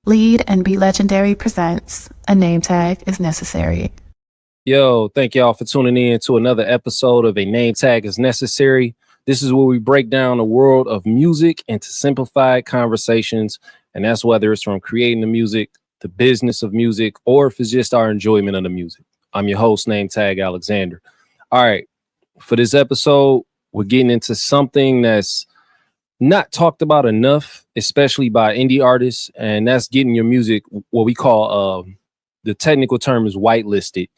Lead and Be Legendary presents A Name Tag is Necessary. Yo, thank y'all for tuning in to another episode of A Name Tag is Necessary. This is where we break down the world of music into simplified conversations, and that's whether it's from creating the music, the business of music, or if it's just our enjoyment of the music. I'm your host, Nametag Alexander. All right, for this episode, we're getting into something that's not talked about enough, especially by indie artists, and that's getting your music, what we call, the technical term is whitelisted.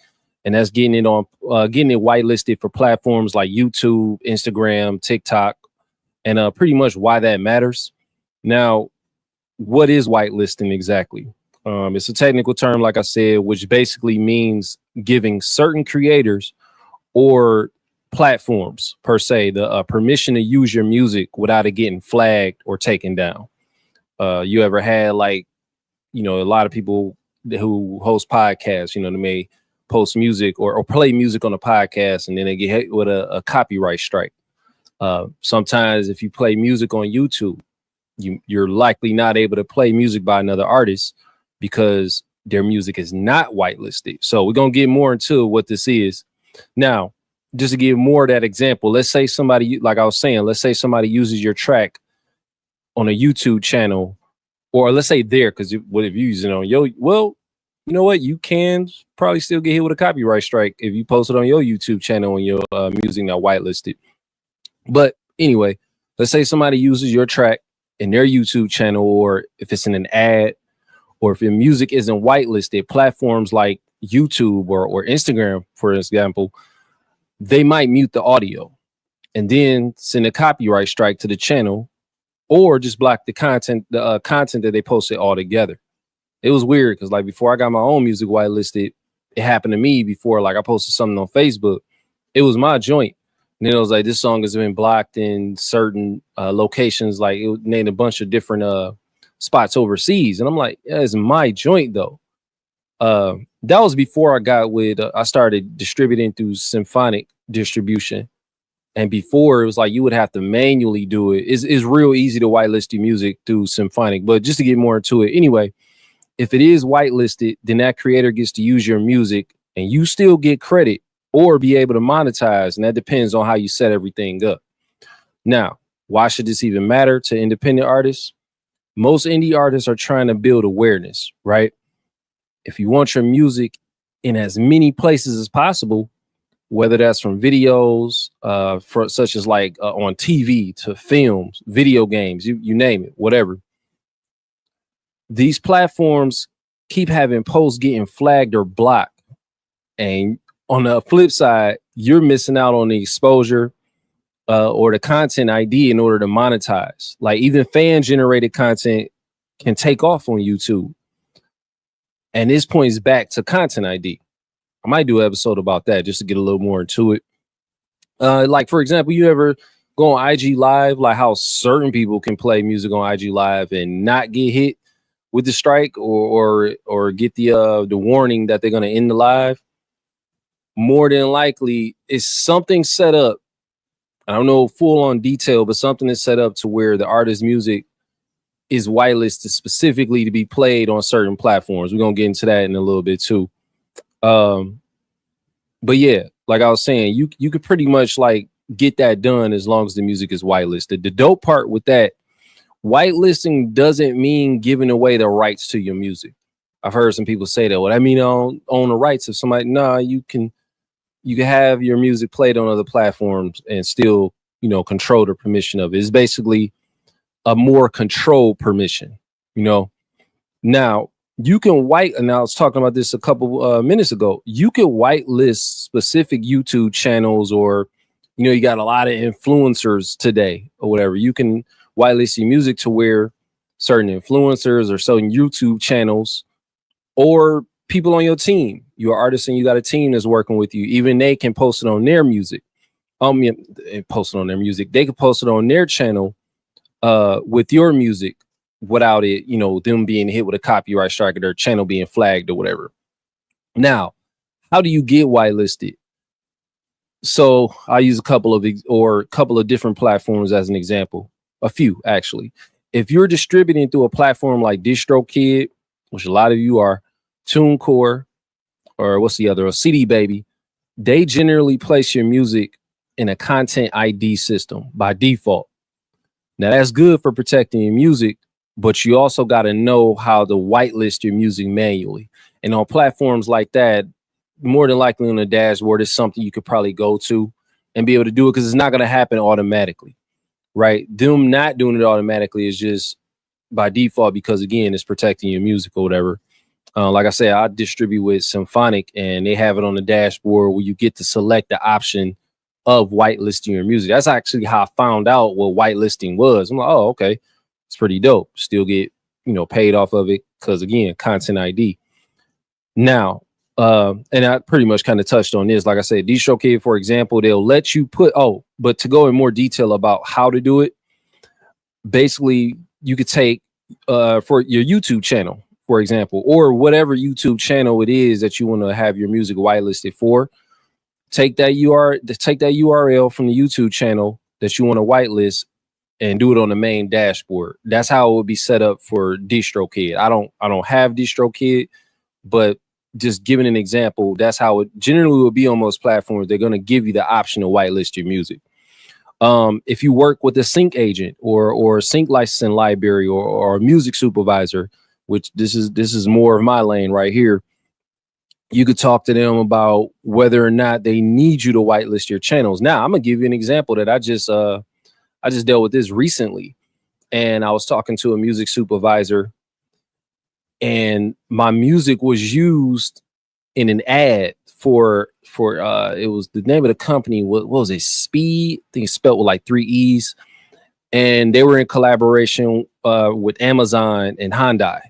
And that's getting it whitelisted for platforms like YouTube, Instagram, TikTok, and pretty much why that matters. Now, what is whitelisting exactly? It's a technical term, like I said, which basically means giving certain creators or platforms per se the permission to use your music without it getting flagged or taken down. You ever had a lot of people who host podcasts, they may post music or play music on a podcast and then they get hit with a copyright strike. Sometimes if you play music on YouTube, you're likely not able to play music by another artist because their music is not whitelisted. So we're going to get more into what this is. Now, just to give more of that example, let's say somebody, like I was saying, let's say somebody uses your track on a YouTube channel, or let's say there, because what if you use it on you know what? You can probably still get hit with a copyright strike if you post it on your YouTube channel and your music not whitelisted. But anyway, let's say somebody uses your track in their YouTube channel, or if it's in an ad, or if your music isn't whitelisted, platforms like YouTube or Instagram, for example, they might mute the audio and then send a copyright strike to the channel, or just block the content that they posted altogether. It was weird because before I got my own music whitelisted, it happened to me before. I posted something on Facebook. It was my joint. And then it was like, this song has been blocked in certain locations. It named a bunch of different spots overseas. And I'm like, yeah, it's my joint though. That was before I started distributing through symphonic distribution. And before it was you would have to manually do it. It's real easy to whitelist your music through symphonic, but just to get more into it anyway, if it is whitelisted, then that creator gets to use your music and you still get credit or be able to monetize. And that depends on how you set everything up. Now, why should this even matter to independent artists? Most indie artists are trying to build awareness, right? If you want your music in as many places as possible, whether that's from videos, such as on TV to films, video games, you name it, whatever. These platforms keep having posts getting flagged or blocked. And on the flip side, you're missing out on the exposure or the content ID in order to monetize. Even fan generated content can take off on YouTube. And this points back to content ID. I might do an episode about that just to get a little more into it. For example, you ever go on IG Live, how certain people can play music on IG Live and not get hit with the strike or get the warning that they're going to end the live? More than likely, it's something set up. I don't know full on detail, but something is set up to where the artist's music is whitelisted specifically to be played on certain platforms. We're going to get into that in a little bit too. But yeah, like I was saying, you could pretty much get that done as long as the music is whitelisted. The dope part with that, whitelisting doesn't mean giving away the rights to your music. I've heard some people say that. Well, I mean, own the rights of somebody. Nah, you can have your music played on other platforms and still, control the permission of it. It's basically a more controlled permission, Now, you can and I was talking about this a couple minutes ago. You can whitelist specific YouTube channels, or, you got a lot of influencers today or whatever. You can whitelist your music to where certain influencers or certain YouTube channels or people on your team, you're an artist and you got a team that's working with you, even they can post it on their music. Post it on their music. They can post it on their channel with your music without it, them being hit with a copyright strike or their channel being flagged or whatever. Now, how do you get whitelisted? So I use a couple of different platforms as an example. A few, actually. If you're distributing through a platform like DistroKid which a lot of you are, TuneCore, or what's the other, or CD Baby, they generally place your music in a content ID system by default. Now that's good for protecting your music, but you also got to know how to whitelist your music manually. And on platforms like that, more than likely on the dashboard is something you could probably go to and be able to do it, because it's not going to happen automatically, right? Them not doing it automatically is just by default, because again, it's protecting your music or whatever. Like I said, I distribute with Symphonic, and they have it on the dashboard where you get to select the option of whitelisting your music. That's actually how I found out what whitelisting was. I'm like, oh, okay, it's pretty dope. Still get, paid off of it because, again, content ID. Now, and I pretty much kind of touched on this. Like I said, DistroKid, for example, they'll let you but to go in more detail about how to do it, basically, you could take for your YouTube channel, for example, or whatever YouTube channel it is that you want to have your music whitelisted for. Take that URL from the YouTube channel that you want to whitelist and do it on the main dashboard. That's how it would be set up for DistroKid. I don't have DistroKid, but just giving an example, that's how it generally will be on most platforms. They're going to give you the option to whitelist your music. If you work with a sync agent or sync licensing library or a music supervisor, which this is more of my lane right here, you could talk to them about whether or not they need you to whitelist your channels. Now, I'm gonna give you an example that I just dealt with this recently, and I was talking to a music supervisor, and my music was used in an ad for it was the name of the company. What was it? Speed. I think it's spelled with like 3 E's, and they were in collaboration with Amazon and Hyundai.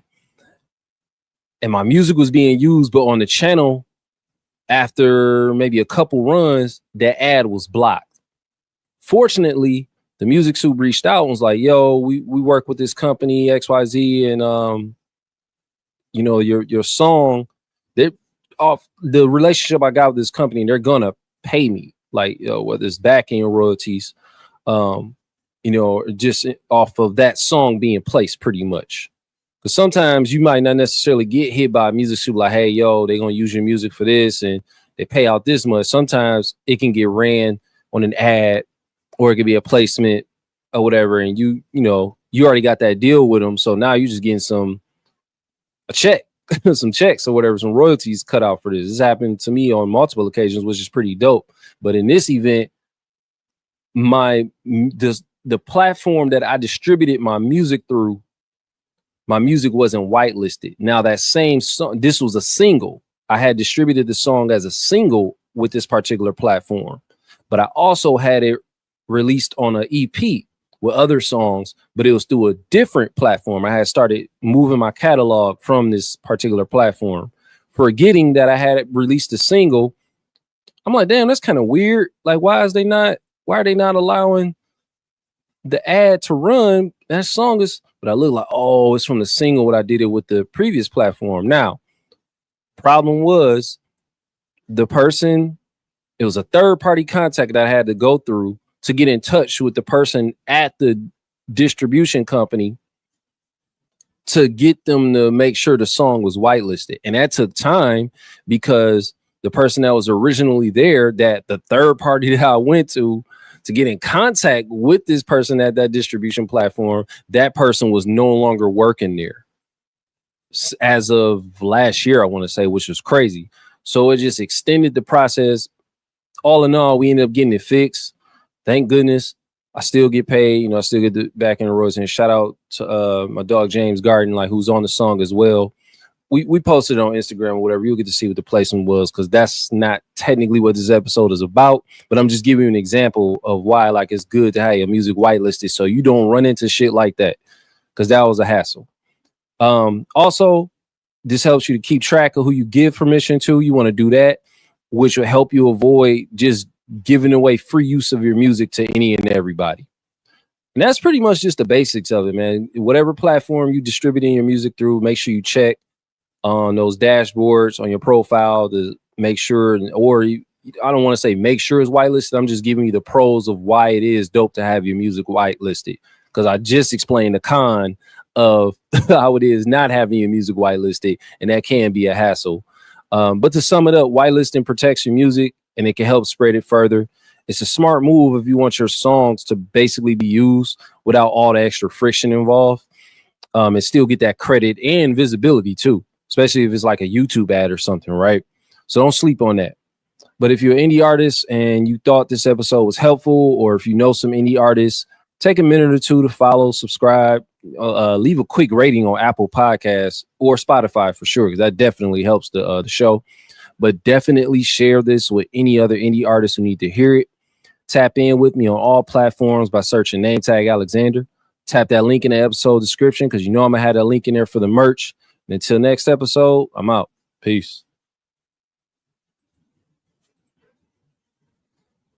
And my music was being used, but on the channel, after maybe a couple runs, that ad was blocked. Fortunately, the music soup reached out and was like, yo, we work with this company, XYZ, and your song, they're off the relationship I got with this company, they're gonna pay me, like, whether it's back end royalties, just off of that song being placed pretty much. Because sometimes you might not necessarily get hit by a music super like, hey, yo, they're going to use your music for this and they pay out this much. Sometimes it can get ran on an ad, or it could be a placement or whatever. And you already got that deal with them. So now you're just getting a check, some checks or whatever, some royalties cut out for this. This happened to me on multiple occasions, which is pretty dope. But in this event, the platform that I distributed my music through, my music wasn't whitelisted. Now that same song, this was a single. I had distributed the song as a single with this particular platform, but I also had it released on an EP with other songs, but it was through a different platform. I had started moving my catalog from this particular platform, forgetting that I had released a single. I'm like, damn, that's kind of weird. Like, why are they not allowing the ad to run? That song is, but I look like, oh, it's from the single what I did it with the previous platform. Now, problem was the person, it was a third party contact that I had to go through to get in touch with the person at the distribution company to get them to make sure the song was whitelisted. And that took time, because the person that was originally there, that the third party that I went to get in contact with this person at that distribution platform, that person was no longer working there as of last year, I want to say, which was crazy. So it just extended the process. All in all, we ended up getting it fixed. Thank goodness. I still get paid. I still get the back end royalties. And shout out to my dog James Garden, like, who's on the song as well. We posted it on Instagram or whatever. You'll get to see what the placement was, because that's not technically what this episode is about. But I'm just giving you an example of why, like, it's good to have your music whitelisted so you don't run into shit like that, because that was a hassle. Also, this helps you to keep track of who you give permission to. You want to do that, which will help you avoid just giving away free use of your music to any and everybody. And that's pretty much just the basics of it, man. Whatever platform you distributing your music through, make sure you check on those dashboards on your profile to make sure, I don't want to say make sure it's whitelisted. I'm just giving you the pros of why it is dope to have your music whitelisted, because I just explained the con of how it is not having your music whitelisted, and that can be a hassle. But to sum it up, whitelisting protects your music and it can help spread it further. It's a smart move if you want your songs to basically be used without all the extra friction involved, and still get that credit and visibility too, especially if it's like a YouTube ad or something, right? So don't sleep on that. But if you're an indie artist and you thought this episode was helpful, or if you know some indie artists, take a minute or two to follow, subscribe, leave a quick rating on Apple Podcasts or Spotify for sure, because that definitely helps the show. But definitely share this with any other indie artists who need to hear it. Tap in with me on all platforms by searching Nametag Alexander. Tap that link in the episode description because you know I'm going to have that link in there for the merch. And until next episode, I'm out. Peace.